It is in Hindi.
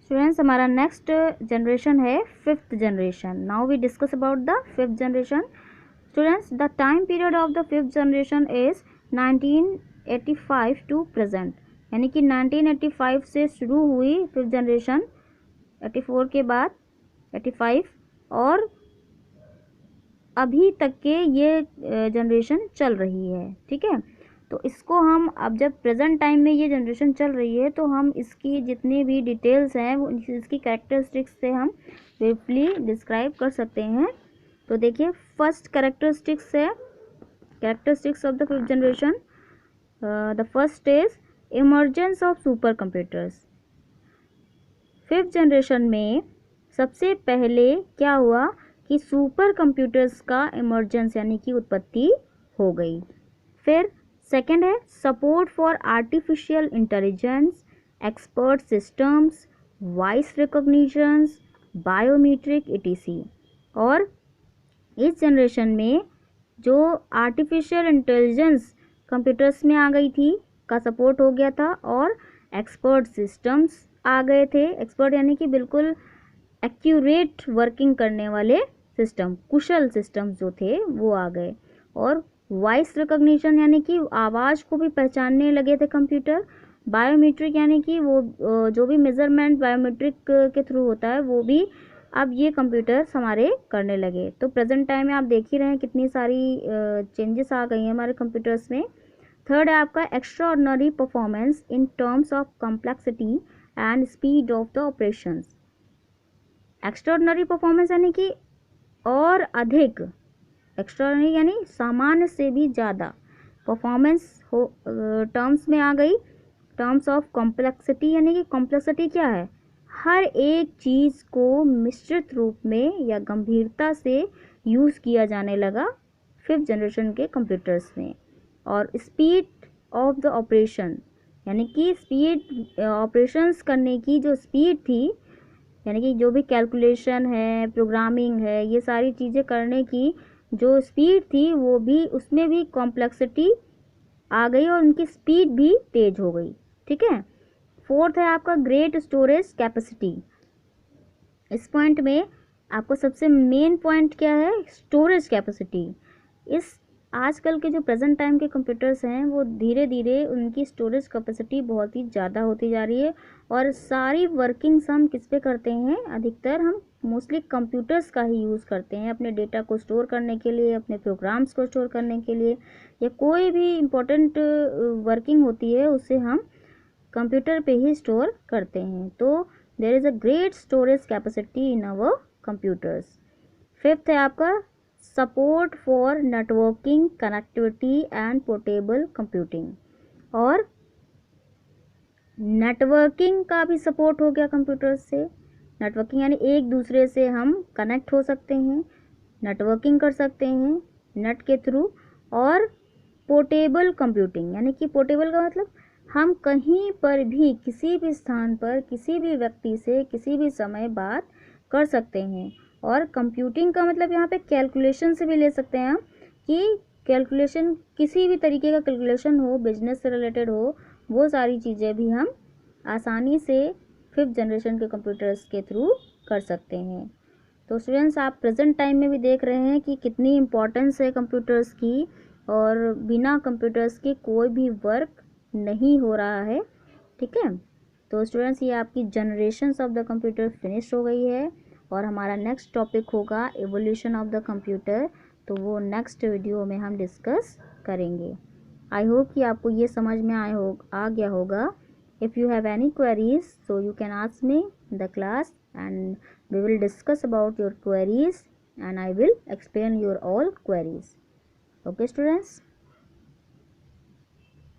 स्टूडेंट्स हमारा नेक्स्ट जनरेशन है fifth generation. Now we discuss about the fifth generation. Students the time period of the fifth generation is 1985 to present. यानी कि 1985 से शुरू हुई फिफ्थ जनरेशन, 84 के बाद 85 और अभी तक के ये जनरेशन चल रही है. ठीक है, तो इसको हम अब जब प्रेजेंट टाइम में ये जनरेशन चल रही है तो हम इसकी जितनी भी डिटेल्स हैं वो इसकी कैरेक्टरिस्टिक्स से हम ब्रीफली डिस्क्राइब कर सकते हैं. तो देखिए, फर्स्ट कैरेक्टरिस्टिक्स है characteristics of the fifth generation. The first is emergence of super computers. Fifth generation में सबसे पहले क्या हुआ कि सुपर कंप्यूटर्स का इमर्जेंस यानी कि उत्पत्ति हो गई. फिर सेकेंड है support for artificial intelligence, expert systems, voice recognitions, biometric etc. और इस जनरेशन में जो आर्टिफिशियल इंटेलिजेंस कंप्यूटर्स में आ गई थी का सपोर्ट हो गया था और एक्सपर्ट सिस्टम्स आ गए थे. एक्सपर्ट यानी कि बिल्कुल एक्यूरेट वर्किंग करने वाले सिस्टम, कुशल सिस्टम जो थे वो आ गए. और वॉइस रिकॉग्निशन यानी कि आवाज़ को भी पहचानने लगे थे कंप्यूटर. बायोमेट्रिक यानी कि वो जो भी मेजरमेंट बायोमेट्रिक के थ्रू होता है वो भी अब ये कंप्यूटर्स हमारे करने लगे. तो प्रेजेंट टाइम में आप देख ही रहे हैं कितनी सारी चेंजेस आ गई हैं हमारे कंप्यूटर्स में. थर्ड है आपका extra ordinary performance in terms of complexity and speed of the operations. Extraordinary performance यानी कि और अधिक, एक्स्ट्राऑर्डिनरी यानी सामान्य से भी ज़्यादा परफॉर्मेंस हो टर्म्स में आ गई. टर्म्स ऑफ कॉम्प्लेक्सिटी यानी कि कॉम्प्लेक्सिटी क्या है, हर एक चीज़ को मिश्रित रूप में या गंभीरता से यूज़ किया जाने लगा फिफ्थ जनरेशन के कंप्यूटर्स में. और स्पीड ऑफ द ऑपरेशन यानी कि स्पीड ऑपरेशंस करने की जो स्पीड थी, यानी कि जो भी कैलकुलेशन है, प्रोग्रामिंग है, ये सारी चीज़ें करने की जो स्पीड थी वो भी उसमें भी कॉम्प्लेक्सिटी आ गई और उनकी स्पीड भी तेज हो गई. ठीक है. फोर्थ है आपका ग्रेट स्टोरेज कैपेसिटी. इस पॉइंट में आपको सबसे मेन पॉइंट क्या है, स्टोरेज कैपेसिटी. इस आजकल के जो प्रेजेंट टाइम के कंप्यूटर्स हैं वो धीरे धीरे उनकी स्टोरेज कैपेसिटी बहुत ही ज़्यादा होती जा रही है. और सारी वर्किंग्स हम किस पे करते हैं, अधिकतर हम मोस्टली कंप्यूटर्स का ही यूज़ करते हैं अपने डेटा को स्टोर करने के लिए, अपने प्रोग्राम्स को स्टोर करने के लिए, या कोई भी इम्पोर्टेंट वर्किंग होती है उसे हम कंप्यूटर पे ही स्टोर करते हैं. तो there is a great storage capacity in our computers. Fifth है आपका support for networking, connectivity and portable computing. और नेटवर्किंग का भी सपोर्ट हो गया कंप्यूटर से. नेटवर्किंग यानी एक दूसरे से हम कनेक्ट हो सकते हैं, नेटवर्किंग कर सकते हैं नेट के थ्रू. और पोर्टेबल कंप्यूटिंग यानी कि पोर्टेबल का मतलब हम कहीं पर भी किसी भी स्थान पर किसी भी व्यक्ति से किसी भी समय बात कर सकते हैं. और कंप्यूटिंग का मतलब यहाँ पे कैलकुलेशन से भी ले सकते हैं हम, कि कैलकुलेशन किसी भी तरीके का कैलकुलेशन हो, बिजनेस से रिलेटेड हो, वो सारी चीज़ें भी हम आसानी से फिफ्थ जनरेशन के कंप्यूटर्स के थ्रू कर सकते हैं. तो स्टूडेंट्स आप प्रेजेंट टाइम में भी देख रहे हैं कि कितनी इम्पोर्टेंस है कंप्यूटर्स की, और बिना कंप्यूटर्स के कोई भी वर्क नहीं हो रहा है. ठीक है. तो स्टूडेंट्स ये आपकी generations of the computer finish हो गई है और हमारा नेक्स्ट टॉपिक होगा एवोल्यूशन ऑफ द कंप्यूटर. तो वो नेक्स्ट वीडियो में हम डिस्कस करेंगे. आई होप कि आपको ये समझ में आ गया होगा. If you have any queries so you can ask me in the class and we will discuss about your queries and I will explain your all queries. Okay students.